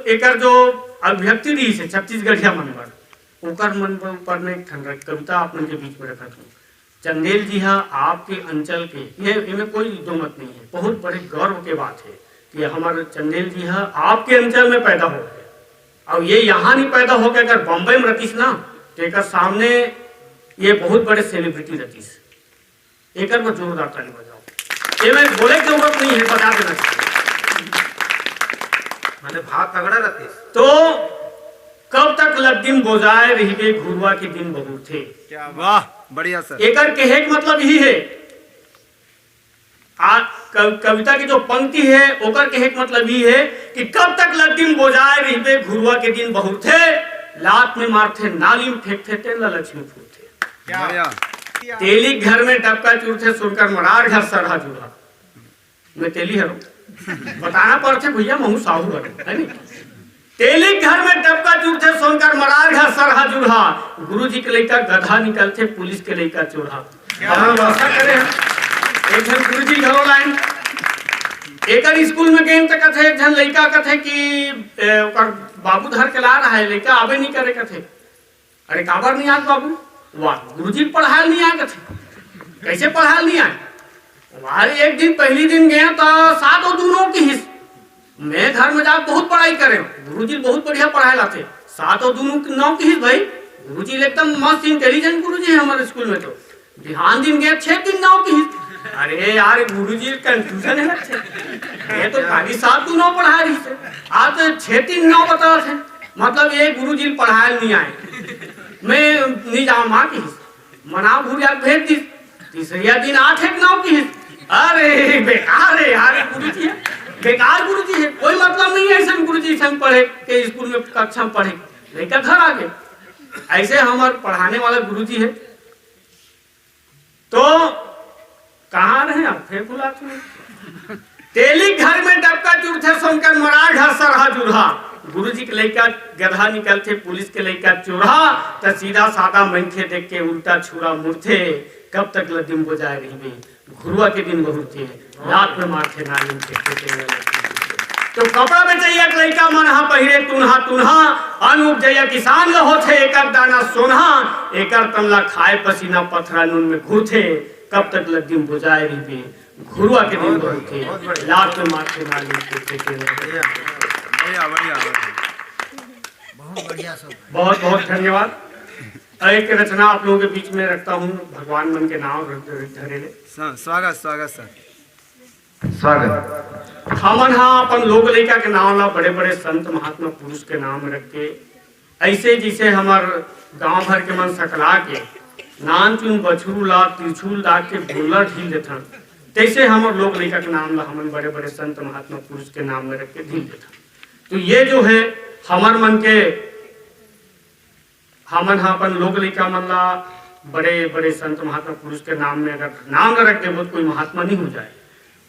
एकर जो अभिव्यक्ति दी है छत्तीसगढ़िया मन पर ओकर मन पर ऊपर में एक कविता अपन के बीच में रखा हूँ। चंदेल जी हाँ आपके अंचल के, ये इनमें कोई दो मत नहीं है, बहुत बड़े गौरव के बात है कि हमारे चंदेल जी हाँ आपके अंचल में पैदा हो गए। और ये यहाँ नहीं पैदा हो गया, अगर बम्बई में रतीस ना तो एक सामने ये बहुत बड़े सेलिब्रिटी रतीस, एक में जोरदार ताली बजाओ। ये मैं बोले की जरूरत नहीं है, बता देना चाहिए, मैंने भाग तगड़ा रतीस। तो कब तक लद्दिम बोजाए रहिबे घुरुआ के दिन बहुत थे। क्या वाह, बढ़िया सर। एकर कहे के मतलब यही है, कविता की जो पंक्ति है ओकर कहे के मतलब यही है कि कब तक लद्दिम बोजाए रहिबे घुरुआ के दिन बहुत थे, लात में मारथे नाली में फेंकते थे लक्ष्मी फूलथे। क्या तेली घर में टपका चूरथे सुनकर मरार घर सरहा जुड़ा। मैं तेली हूँ बताना पड़ते भैया महू साहू है नी। तेली घर में टपका चूरथे सुनकर मरार घर सरहा जुड़ा। गुरु जी के लड़का गधा निकलते पुलिस के लड़का चूड़ा। करे एक जन गुरु जी घरों लाइन एक स्कूल में गए तो कथे एक जन लड़का कथे कि बाबू धर के ला रहा है, लड़का आवे नहीं करे कथे। अरे काबर नहीं आत बाबू? वाह गुरु जी पढ़ाया नहीं आए कथे। कैसे पढ़ाया नहीं आए? हमारे एक दिन पहली दिन गया तो सातों दोनों की हिस्स मैं घर में जाकर बहुत पढ़ाई करे, गुरुजी बहुत बढ़िया पढ़ाए लाते, सातों दोनों की नौ की हिस्स भाई गुरुजी एकदम मस्त इंटेलिजेंट गुरुजी है हमारे स्कूल में। तो ध्यान दिन गए 6 दिन 9 की हिस्स। अरे यार गुरुजी कंफ्यूजन है लगते, ये तो खाली 7 9 पढ़ा रही थे, आज 6 3 9 बता थे, मतलब ये गुरुजी पढ़ाए नहीं आए। मैं नहीं जाऊँ माँ की हिस्स मना भूरिया भेज दी, तीसरिया दिन 8 1 9 की हिस्स। अरे बेकार है यार गुरुजी है, बेकार गुरुजी है, कोई मतलब नहीं है ऐसा गुरुजी संग पढ़े के स्कूल में कक्षा में पढ़े लेकर घर आ गए। ऐसे हमारे पढ़ाने वाला गुरुजी है। तो कहाँ रहे आप फिर बुलाते तेली घर में डबका चूरथे सुनकर मरार घर सरहा जुड़ा। गुरुजी के लड़का गधा निकलते पुलिस के लड़का चूड़ा। तो सीधा सादा मनखे देख के उल्टा छुरा मुड़थे, कब तक लद्दिम बोजाए रहिबे घुरुआ के दिन बहुत थे, रात में मारथे नाली में। तो कपड़ा में चाहिए लड़का मनहा पहिरे तुनहा तुनहा, अन्न उपजैया किसान ल होथे एकर दाना सोनहा, एकर तमला खाए पसीना पथरा नून में घुरथे, कब तक लद्दिम बोजाए रहिबे घुरुआ के दिन बहुत थे, रात में मारथे नाली में। बहुत बहुत धन्यवाद। एक रचना आप लोगों के बीच में रखता हूँ, भगवान मन के नाम धरेले। स्वागत स्वागत सर, स्वागत। हमन हाँ अपन लोक लड़का के नाम ला बड़े बड़े संत महात्मा पुरुष के नाम रख के, ऐसे जिसे हमार गांव भर के मन सकला के नान चुन बछरू ला त्रिशूल ला के भूला ढील देता, तैसे हमार लोक लड़का के नाम ला हमन बड़े बड़े संत महात्मा पुरुष के नाम में रख के ढील देता। तो ये जो है हमार मन के हमन हाँ अपन लोक लड़का मन ला बड़े बड़े संत महात्मा पुरुष के नाम में अगर नाम न रख दे तो कोई महात्मा नहीं हो जाए,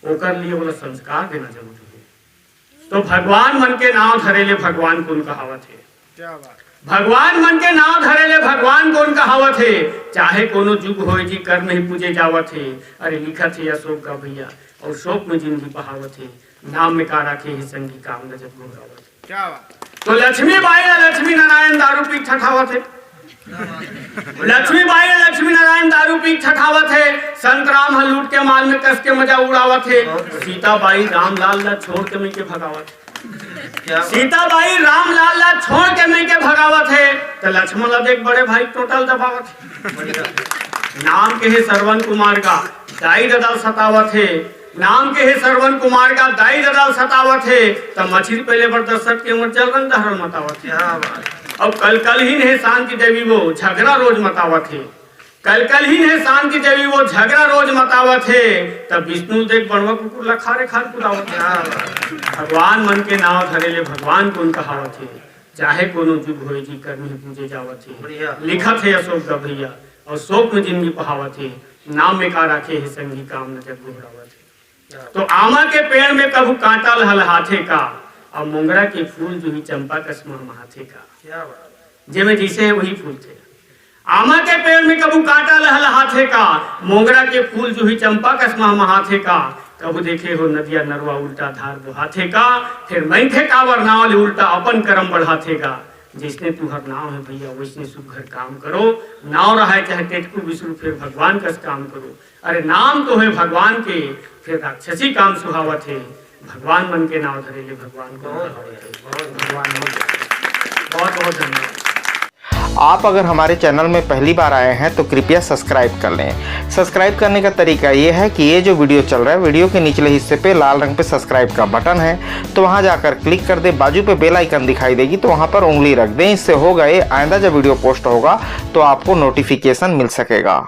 ओकर लिए बोला संस्कार देना जरूरी है। तो भगवान मन के नाम धरेले भगवान कौन कहावत है। क्या बात, भगवान मन के नाम धरेले भगवान कौन कहावत है, चाहे कोनो जुग होए जी कर नहीं पूजे जावत है। अरे लिखत है अशोक का भैया और शोक में जिंदगी बहावत है, नाम में का राखे है संगी काम न जब घुरावत है। क्या बात। तो लक्ष्मी बाई लक्ष्मी नारायण दारू पी ठठावत है, लक्ष्मी बाई लक्ष्मी नारायण दारू पी ठठावत है, संत राम लूट के माल में कस के मजा उड़ावत है, सीता बाई राम लाल ला छोड़ के मैं के भगावत है, सीता बाई राम लाल ला छोड़ के मैं के भगावत है। तो लक्ष्मण ला देख बड़े भाई टोटल दबावत है, नाम के है श्रवण कुमार का दाई ददाल सतावत है, नाम के है श्रवण कुमार का दाई ददाल सतावत है। तो मछली पहले पर दर्शक के उम्र चल दहर मतावत है। अब कल ही है शांति देवी वो झगड़ा रोज मतावत है, कल ही है शांति देवी वो झगड़ा रोज मतावत है। तब विष्णु देख बनवा कुकुर ला खारे खार कुदावत है। भगवान मन के नाम धरेले भगवान कौन कहावत है, चाहे कोनो जुग होए जी कर नहीं पूजे जावत है। लिखत है अशोक का भैया और शोक में जिंदगी बहावत है, नाम में का राखे है संगी काम न जब घुरावत है। तो आमा के पेड़ में कभू कांटा लहलहाथे का, और मोंगरा के फूल जो ही चंपा कसमा महाथे का। जेमे जैसे है वही फूल थे। आमा के पेड़ में कबू कांटा लहलहाथे का, मोंगरा के फूल जो ही चंपा कसमा महाथे का। कबू देखे हो नदिया नरवा उल्टा धार बहाथे का, फिर मैंथे कावर नाव ले उल्टा अपन कर्म बढ़ाथे का। जिसने तुहर नाव है भैया वैसने सुघर काम करो, नाव रहा चाहे टेटकू बिसरू फिर भगवान कस काम करो। अरे नाम तो है भगवान के, फिर राक्षसी काम सुहावत है, भगवान मन के नाव धरे ले भगवान को भगवान बहुत बहुत धन्यवाद। आप अगर हमारे चैनल में पहली बार आए हैं तो कृपया सब्सक्राइब कर लें। सब्सक्राइब करने का तरीका ये है कि ये जो वीडियो चल रहा है, वीडियो के निचले हिस्से पे लाल रंग पे सब्सक्राइब का बटन है, तो वहां जाकर क्लिक कर दें। बाजू पे बेल आइकन दिखाई देगी तो वहां पर उंगली रख दें। इससे होगा ये, आइंदा जब वीडियो पोस्ट होगा तो आपको नोटिफिकेशन मिल सकेगा।